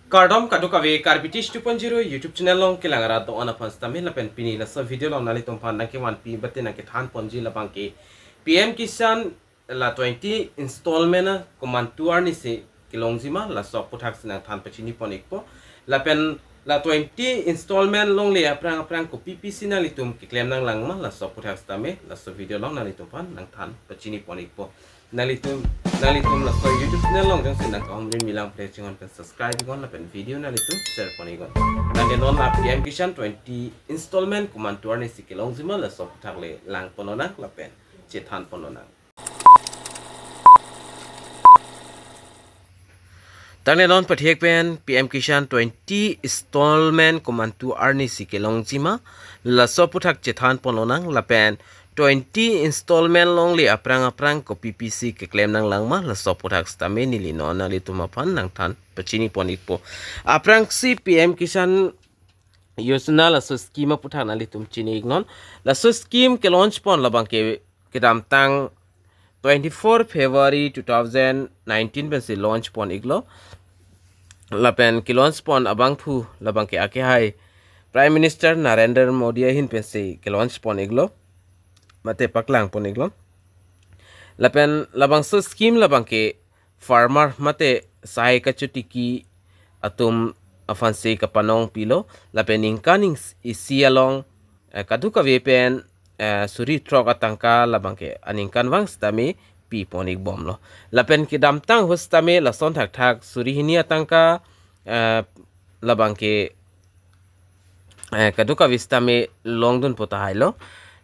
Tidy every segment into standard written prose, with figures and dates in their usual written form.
Kardom kadukawe Karbitish 2.0 YouTube channel long kilangara to ana fans tamil la pen pini la so video long nali tum pan ke 1p batte na ke than ponji la bangke PM Kisan la 20 installment command tour ni se kilongzima la so puthak sinang than pachini ponikpo la pen la 20 installment long le aprang ko PPC na litum ki claim nang langma la so puthak stame la so video long nali tum pan nang than pachini ponikpo nalitum la so YouTube channel long jang sinang om rin milang play chingon pen subscribe gon la pen video nalitum share ponigon nange non la PM Kisan 20 installment command tour ni sikilong zima la so puthak le lang ponona la pen chethan ponona Tangle non pathek pen PM Kisan 20 installment command tour ni sikilong zima la so puthak chethan ponona la pen 20 installment long li aprang ko PPC ke claim nang langma la soputhak stame ni lino na li tumapan nang than pachini ponit po aprang si PM Kisan yosna la so scheme puthak na li tum chini ignon la so scheme ke launch pon la bang ke dam tang 24 February 2019 ben si launch pon iglo la pen ki launch pon abang thu la bang ke ake hai Prime Minister Narendra Modi hin pen si ke launch pon iglo mate paklang poniglo lapen labang so scheme labang ke farmer mate sai ka chutiki atum afanse ka panong pilo lapen inkaning isialong kadu ka vepen suri trok atangka labang ke aningkan wang stame pi ponig bomlo lapen ki damtang hostame la son thak thak suri hini atangka labang ke kadu ka vistame longdun pota hailo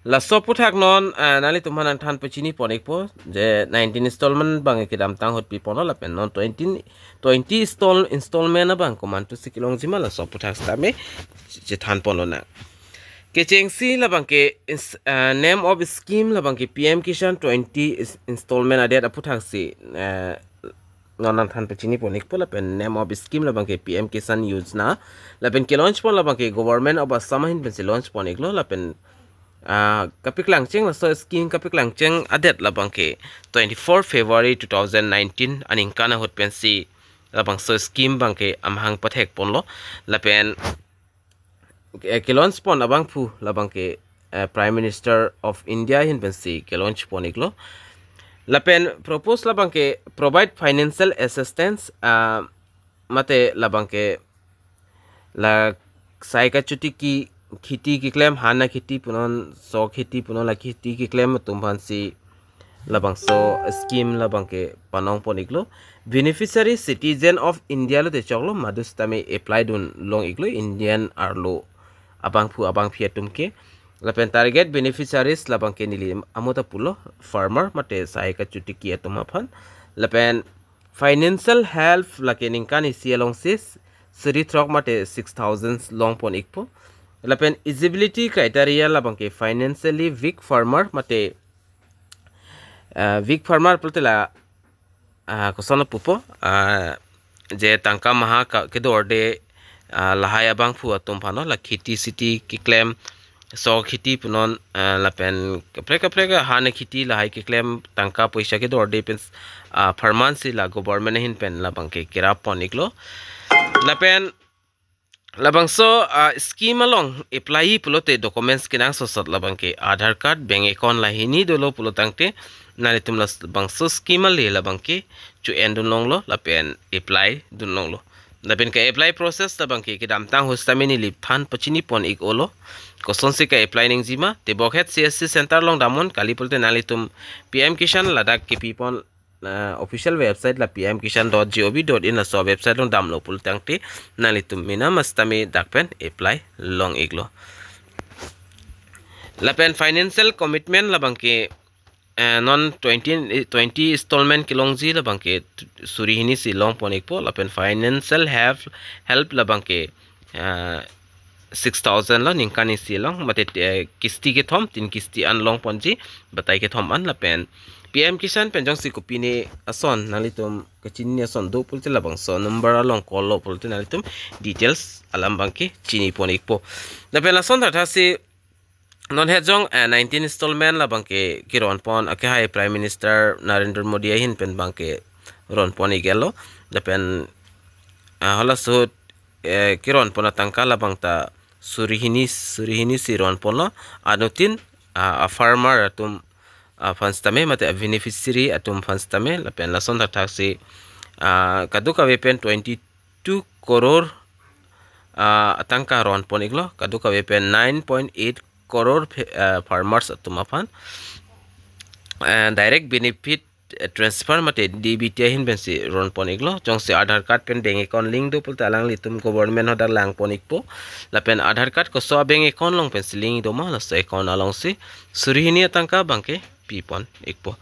la so puthak non nali tumhan than pachini ponik po je 19 installment bang ke dam tang hot pi pono la pen non 20 installment na bang command to sikilong jima la so puthak stame je than pono na ke chengsi la bang ke name of scheme la bang ke PM Kisan 20 installment adet puthak si non than pachini ponik po la pen name of scheme la bang ke PM Kisan yojana la pen ke launch pon la bang ke government of Assam hin pen se launch ponik lo la pen kapik langcheng la so scheme kapik langcheng adet labang ke 24 February 2019 aning kana hot pensi labang so scheme bang ke amhang pathek ponlo lapen ke launch pon abang phu labang ke Prime Minister of India hin pensi ke launch poniklo lapen propose labang ke provide financial assistance mate labang ke la saika chuti ki खेती की claim हाना खेती पुनन सो खेती पुनन ला खेती की claim तुम्हान सी लबंग सो scheme लबंग के पनोंग पोनिकलो beneficiary citizen of India लो ते चोगलो मादुस्ता में apply दुन लोंग इकलो इंडियन आरलो अबांग फिया तुमके लपेन टारगेट बेनिफिशियरीज लबंग के निली अमोता पुलो फार्मर मते सहायका चुटी किया तुमाफन लपेन फाइनेंशियल हेल्प लकेनिंग का निसियलोंग सिस सरी थ्रॉक मते 6000 लोंग पोनिकपो lapen eligibility criteria labang ke financially weak farmer mate weak farmer pultela kosana pupo je tangka maha ke dorde lahaya bang pu atum phano la khiti city ki claim so khiti punon lapen kapre hane khiti lahai ki claim tangka paisa ke dorde pen farman si la government hin pen labang ke kira poniklo lapen labang so scheme along apply pulote documents kinang so sat labang ke Aadhaar card bank account la hini dolo pulotangte nali tumla bang so scheme le labang ke chu endun long lo lapen apply dun long lo lapen ke apply process labang ke dam tang hostamini li phan pachini pon ik olo koson se ka apply ning jima te bokhet CSC center long damon kali pulte nali tum PM Kisan Ladakh ke pipon official website la pmkisan.gov.in la so website long damlo pultangte nalitum mina mastami dakpen apply long iglo lapen financial commitment la bangke non 20 installment kilongji la bangke surihini si long ponikpo lapen financial help la bangke 6000 la ningkani si long mate kisti ke thom tin kisti an long ponji batai ke thom an lapen PM Kisan penjong si kupine ason nalitum kachini ason do pulte labang so number along call lo pulte nalitum details alam bangke chini ponikpo na pela son tha si non hejong 19 installment labang ke kiron pon ake hai Prime Minister Narendra Modi hin pen bangke ron poni gelo na pen hala so kiron pona tangka labang ta surihini si ron pono anutin a farmer atum funds tame mate a beneficiary atum funds tame lapen lason ta taxi kaduka wepen 22 crore atangka ron pon iglo kaduka wepen 9.8 crore farmers atum afan direct benefit transfer mate DBT hin bensi ron pon iglo jongse Aadhaar card pen bank account link do pul talang litum government hodar lang pon ikpo lapen Aadhaar card ko so bank account long pen link do ma la so account along si surihini atangka bangke pipon ikpo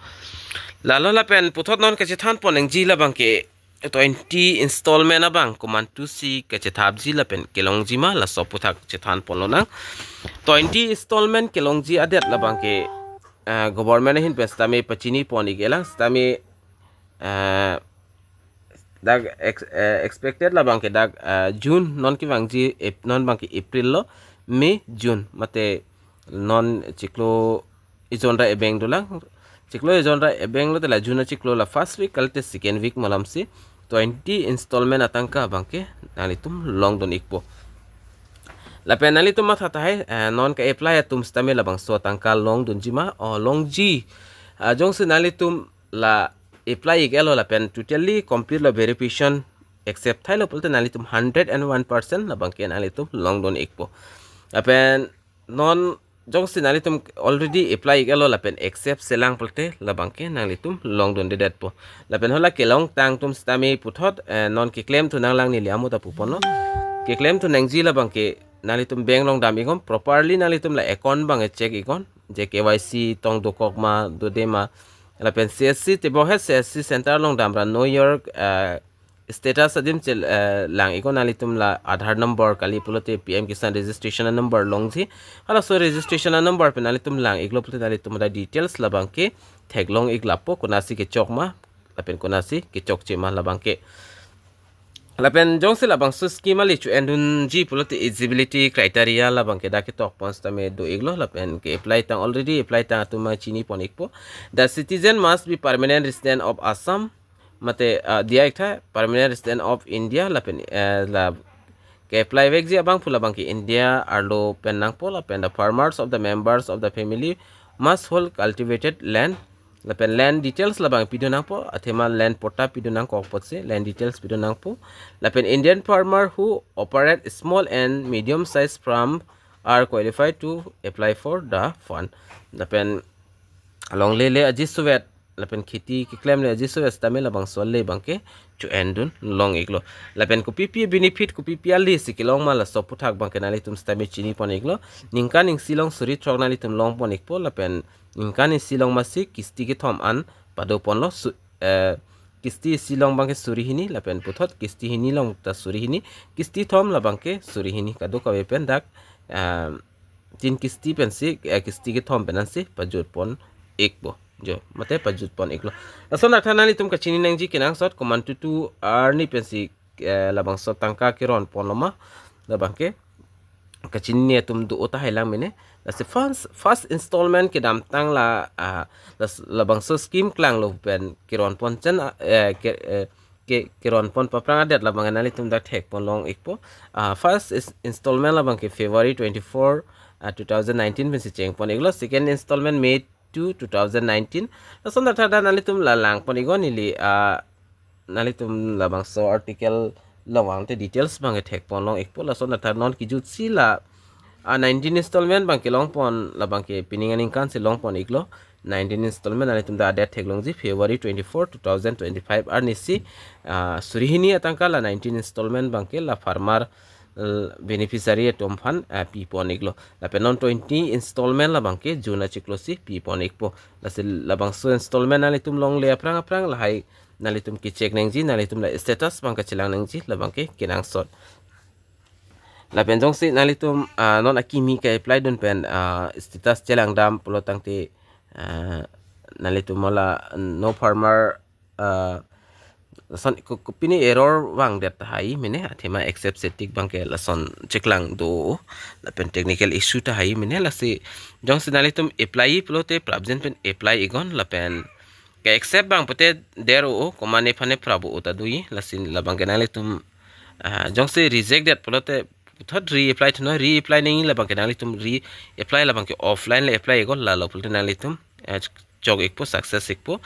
lalo lapen puthot non ke than pon eng ji la bangke 20 installment abang kumantu si ke thap ji lapen kelong ji ma la so puthak than pon lonang 20 installment kelong ji adet la bangke government hin pestame pachini poni gelang stame dag expected la bangke dag June non ki bangji non bangki April lo May June mate non ciklo ijonra ebeng dolang ciklo ijonra ebeng lo tela June ciklo la first week kalte second week malam si 20 installment atangka bangke nalitum long don ikpo la penali tum matha tai non ka apply atum stame labang so tangka long dun jima o long ji jong se nali tum la apply gelo la pen totally complete la verification accept thai lo pulte nali tum 101% labang ke nali tum long dun ikpo la pen non jong se nali tum already apply gelo la pen accept selang pulte labang ke nali tum long dun dedet po la pen hola ke long tang tum stame puthot non ke claim tu nang lang ni liamu ta pupono ke claim tu nangji labang ke nalitum bank long dam igom properly nalitum la account bang check ikon je KYC tong dokok ma do de ma la pen CSC te bo CSC center long dam ra New York status adim chel lang ikon nalitum la Aadhaar number kali pulote PM Kisan registration number long ji hala so registration number pe nalitum lang iglo pulote nalitum da details la bangke tag long iglapo konasi ke chok ma la pen konasi ke chok che ma la bangke lapen jong se labang su schema li chu endun ji pulote eligibility criteria labang ke da ke tok pons tame do iglo lapen ke apply tang already apply tang atuma chini pon ikpo the citizen must be permanent resident of Assam mate dia ekta permanent resident of India lapen la ke apply vek ji abang pula bang ke India arlo pen nang po lapen the farmers of the members of the family must hold cultivated land lapen land details labang pidonang po athema land pota pidonang ko potse land details pidonang po lapen Indian farmer who operate small and medium sized farm are qualified to apply for the fund lapen along lele ajisuwet lapen khiti ki claim le ajisuwet stame labang solle bangke chu endun long iglo lapen ko pp benefit ko pp ali sikilong mala soputhak bangke nali tum stame chini pon iglo ningka ning silong suri trok nali tum long pon ikpo lapen ingkani silong masik kisti ke thom an pado ponlo kisti silong bangke suri hini lapen puthot kisti hini long ta suri hini kisti thom la bangke suri hini kado ka wepen dak tin kisti pensi kisti ke thom penansi pajut pon ekbo jo mate pajut pon eklo lason athanali tum kachini nangji kinang sot command tu arni pensi labang sot tangka kiron ponoma la bangke kachini tum du ota hailang mene the first installment ke dam tang la labang so scheme klang lo pen kiron pon chen kiron pon paprang adet labang anali tum dak thek pon long ikpo first installment labang ke February 24 2019 ben si cheng pon iglo second installment May 2 2019 lason da thada nali tum la lang pon igon ili nali tum labang so article lawang te details bang thek pon long ikpo lason da thad non ki jut sila 19 installment bangke long pon la bangke piningan ingkan se long pon iglo 19 installment ani tumda adet theglong ji February 24 2025 arnisi surihini atangka la 19 installment bangke la farmer beneficiary tom fan pi pon iglo la penon 20 installment la bangke juna chiklosi pi pon ikpo la se la bangso installment ani tum long le aprang la hai nalitum ki check nengji nalitum la status bangka chilang nengji la bangke kinang sot la penjong si nalitum non akimi ka apply don pen status chelang dam polotang ti nalitum mala no farmer son kupini error wang det hai mene athema accept setik bangke la son cheklang do la pen technical issue ta hai mene la si jong si nalitum apply plote prabjen pen apply igon la pen ka accept bang pote dero komane phane prabu ta dui la sin la bangke nalitum jong se reject that polote thot re-apply thno re-apply nei la bang ke nali tum re-apply la bang ke offline le apply go la lo pulte nali tum jog ekpo success ekpo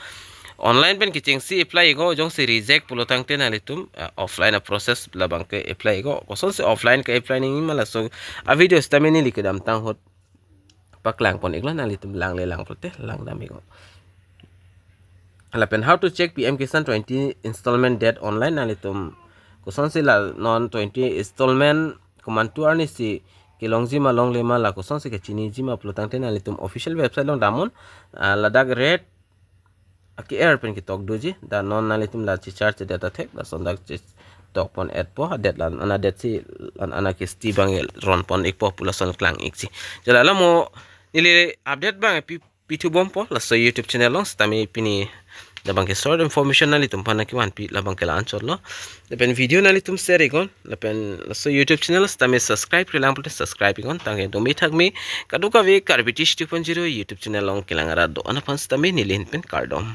online pen kiching si apply go jong se reject pulotang te nali tum offline a process la bang ke apply go koson se offline ke apply nei mala so a video stamini likadam tang hot paklang pon ikla nali tum lang le lang pulte lang dami go alapen how to check PM Kisan 20 installment date online nali tum kuson si la non 20 installment command tu arni si kilong jima long lema la kuson si ke chini jima plotang te nali tum official website long damon ladak red aki air pen ki tok doji da non nali tum la chi charge data thek da sondak chi tok pon ad po det lan ana det si lan ana ki sti bangel ron pon ik population klang ik si jala la mo nili update bang p2 bompo la so YouTube channel long stami pini da bang ke short information nali tum pana ki wan pi la bang ke la anchor lo da pen video nali tum share igon la pen la so YouTube channel stami subscribe rilang pute subscribe igon tange do mi thak mi kaduka ve karbitish 2.0 YouTube channel long kilangara do ana pan stami nilin pen kardom